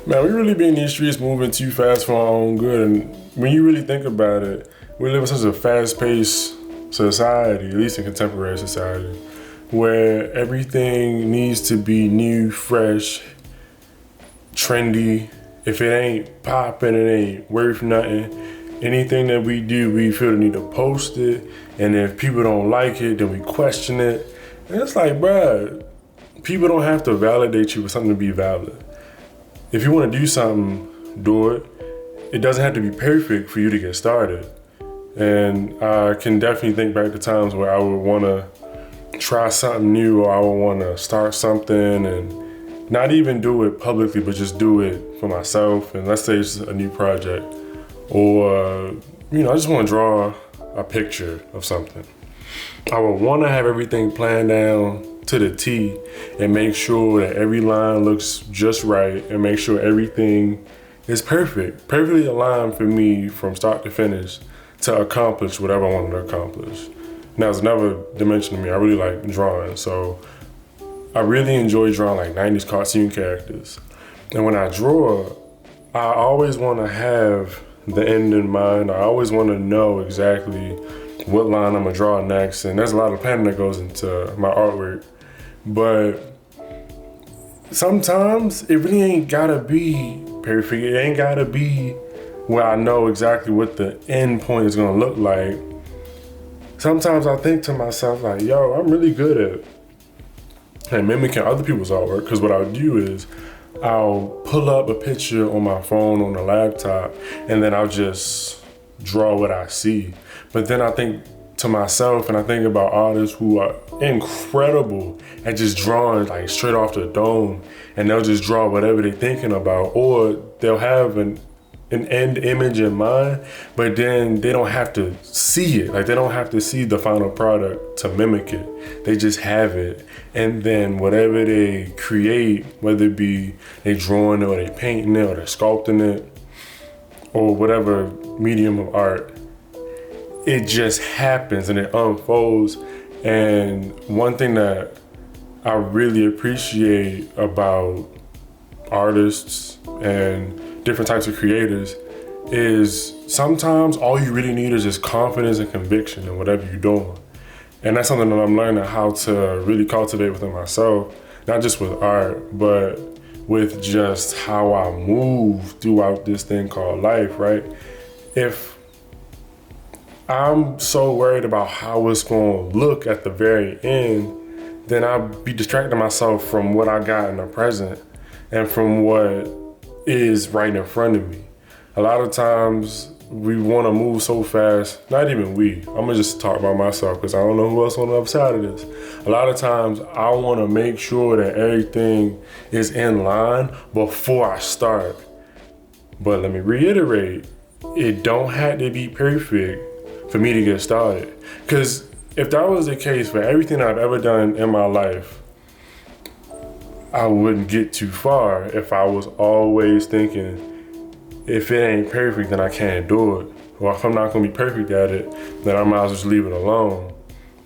Man, we really be in these streets moving too fast for our own good. And when you really think about it, we live in such a fast-paced society, at least in contemporary society, where everything needs to be new, fresh, trendy. If it ain't popping, it ain't worth nothing. Anything that we do, we feel the need to post it. And if people don't like it, then we question it. And it's like, bruh, people don't have to validate you for something to be valid. If you want to do something, do it. It doesn't have to be perfect for you to get started. And I can definitely think back to times where I would want to try something new, or I would want to start something and not even do it publicly, but just do it for myself. And let's say it's a new project, or I just want to draw a picture of something. I would want to have everything planned down to the T and make sure that every line looks just right and make sure everything is perfectly aligned for me from start to finish to accomplish whatever I wanted to accomplish. Now, it's another dimension to me. I really like drawing, so I really enjoy drawing like 90s cartoon characters. And when I draw, I always want to have the end in mind. I always want to know exactly what line I'm gonna draw next, and there's a lot of planning that goes into my artwork. But sometimes it really ain't gotta be perfect. It ain't gotta be where I know exactly what the end point is gonna look like. Sometimes I think to myself like, yo, I'm really good at mimicking other people's artwork, because what I'll do is I'll pull up a picture on my phone, on the laptop, and then I'll just draw what I see. But then I think to myself, and I think about artists who are incredible at just drawing like straight off the dome, and they'll just draw whatever they're thinking about, or they'll have an end image in mind, but then they don't have to see it. Like, they don't have to see the final product to mimic it. They just have it. And then whatever they create, whether it be they drawing it or they painting it or they're sculpting it or whatever medium of art, it just happens and it unfolds. And one thing that I really appreciate about artists and different types of creators is sometimes all you really need is just confidence and conviction in whatever you're doing. And that's something that I'm learning how to really cultivate within myself, not just with art, but with just how I move throughout this thing called life, right? If I'm so worried about how it's gonna look at the very end, then I'll be distracting myself from what I got in the present and from what is right in front of me. A lot of times we want to move so fast, not even we, I'm gonna just talk about myself because I don't know who else on the other side of this. A lot of times I want to make sure that everything is in line before I start. But let me reiterate, it don't have to be perfect for me to get started. Because if that was the case for everything I've ever done in my life, I wouldn't get too far if I was always thinking, if it ain't perfect, then I can't do it. Or if I'm not gonna be perfect at it, then I might as well just leave it alone.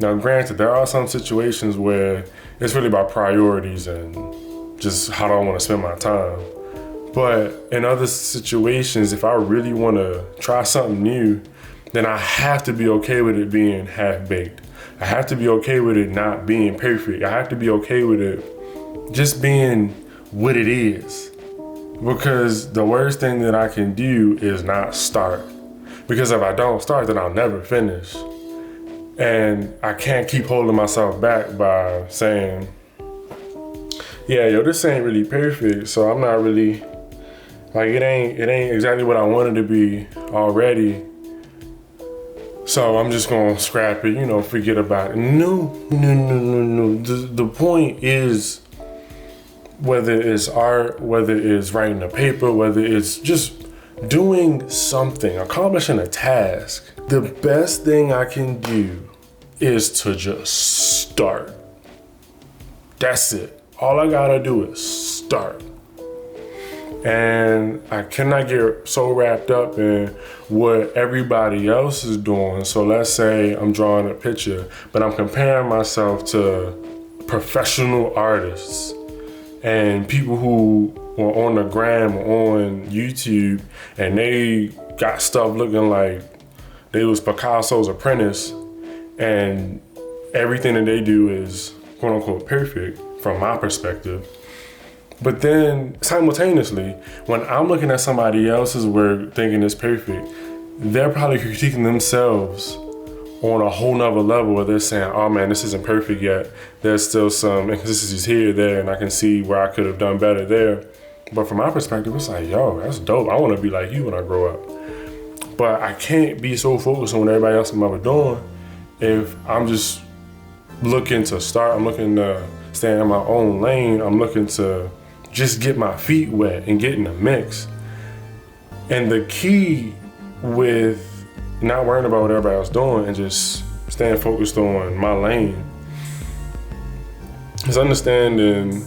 Now, granted, there are some situations where it's really about priorities and just how do I wanna spend my time. But in other situations, if I really wanna try something new, then I have to be okay with it being half-baked. I have to be okay with it not being perfect. I have to be okay with it just being what it is. Because the worst thing that I can do is not start. Because if I don't start, then I'll never finish. And I can't keep holding myself back by saying, yeah, yo, this ain't really perfect, so I'm not really, like, it ain't exactly what I wanted to be already. So I'm just gonna scrap it, forget about it. No. The point is, whether it's art, whether it's writing a paper, whether it's just doing something, accomplishing a task, the best thing I can do is to just start. That's it. All I gotta do is start. And I cannot get so wrapped up in what everybody else is doing. So let's say I'm drawing a picture, but I'm comparing myself to professional artists. and people who were on the gram or on YouTube and they got stuff looking like they was Picasso's apprentice, and everything that they do is quote unquote perfect from my perspective. But then simultaneously, when I'm looking at somebody else's work thinking it's perfect, they're probably critiquing themselves on a whole nother level where they're saying, oh man, this isn't perfect yet. There's still some inconsistencies here, there, and I can see where I could have done better there. But from my perspective, it's like, yo, that's dope. I want to be like you when I grow up. But I can't be so focused on what everybody else is doing if I'm just looking to start. I'm looking to stay in my own lane. I'm looking to just get my feet wet and get in the mix. And the key with not worrying about what everybody else doing and just staying focused on my lane is understanding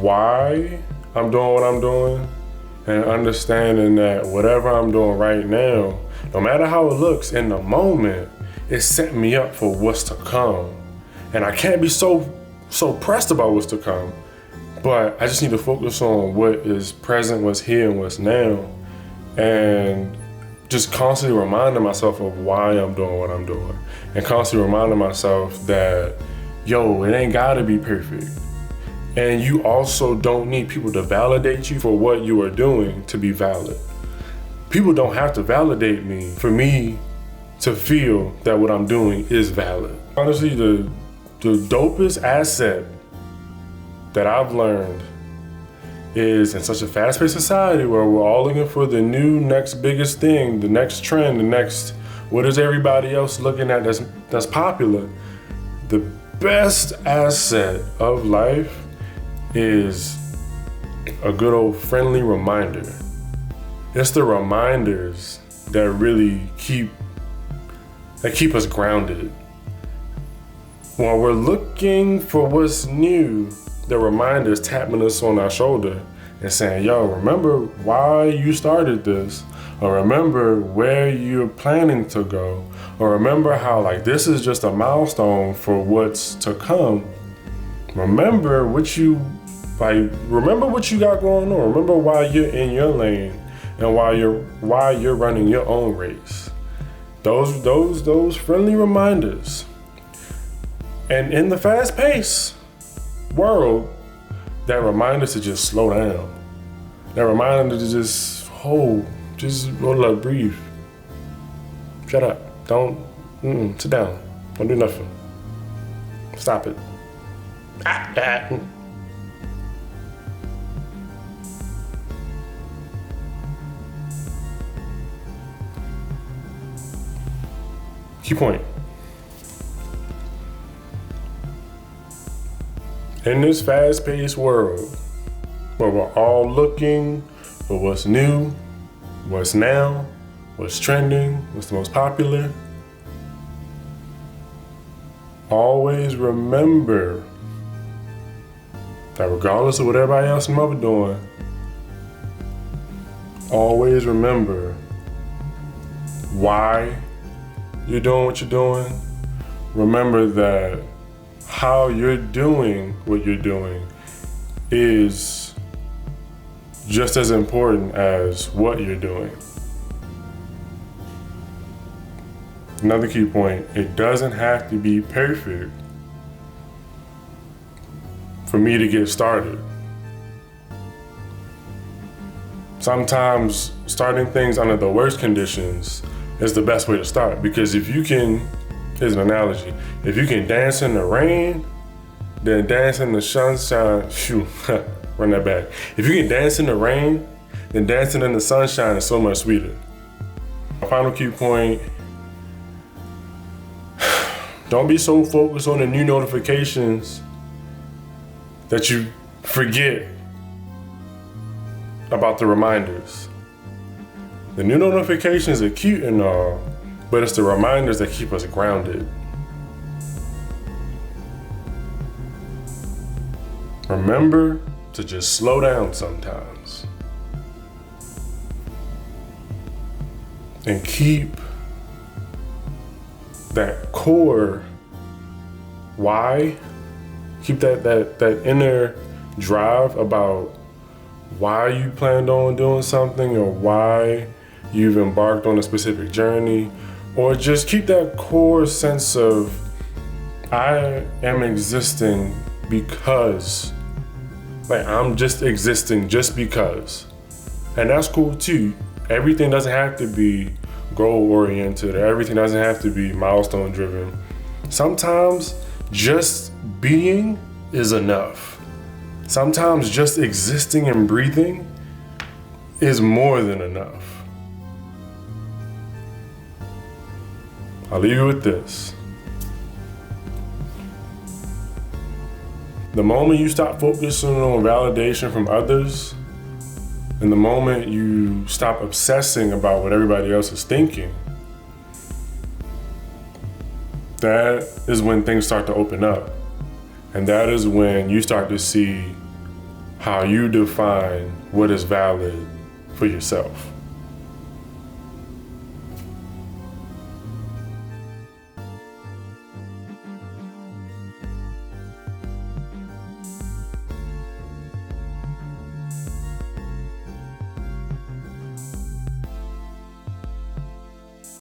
why I'm doing what I'm doing, and understanding that whatever I'm doing right now, no matter how it looks in the moment, it's setting me up for what's to come. And I can't be so pressed about what's to come, but I just need to focus on what is present, what's here, and what's now, and just constantly reminding myself of why I'm doing what I'm doing, and constantly reminding myself that, yo, it ain't gotta be perfect. And you also don't need people to validate you for what you are doing to be valid. People don't have to validate me for me to feel that what I'm doing is valid. Honestly, the dopest asset that I've learned is, in such a fast-paced society where we're all looking for the new next biggest thing, the next trend, the next, what is everybody else looking at that's popular? The best asset of life is a good old friendly reminder. It's the reminders that really keep us grounded. When we're looking for what's new, the reminders tapping us on our shoulder and saying, yo, remember why you started this, or remember where you're planning to go, or remember how like this is just a milestone for what's to come. Remember what you got going on. Remember why you're in your lane and why you're running your own race. Those friendly reminders. And in the fast-paced world, that reminder to just slow down. That reminder to just roll up, breathe. Shut up. Don't sit down. Don't do nothing. Stop it. Key point. In this fast-paced world, where we're all looking for what's new, what's now, what's trending, what's the most popular, always remember that regardless of what everybody else in the doing, always remember why you're doing what you're doing. Remember that how you're doing what you're doing is just as important as what you're doing. Another key point, it doesn't have to be perfect for me to get started. Sometimes starting things under the worst conditions is the best way to start, because if you can, here's an analogy, if you can dance in the rain, then dance in the sunshine, run that back. If you can dance in the rain, then dancing in the sunshine is so much sweeter. My final key point, don't be so focused on the new notifications that you forget about the reminders. The new notifications are cute and all, but it's the reminders that keep us grounded. Remember to just slow down sometimes and keep that core why, keep that inner drive about why you planned on doing something or why you've embarked on a specific journey, or just keep that core sense of I am existing because, like, I'm just existing just because. And that's cool too. Everything doesn't have to be goal oriented, or everything doesn't have to be milestone driven. Sometimes just being is enough. Sometimes just existing and breathing is more than enough. I'll leave you with this. The moment you stop focusing on validation from others, and the moment you stop obsessing about what everybody else is thinking, that is when things start to open up. And that is when you start to see how you define what is valid for yourself.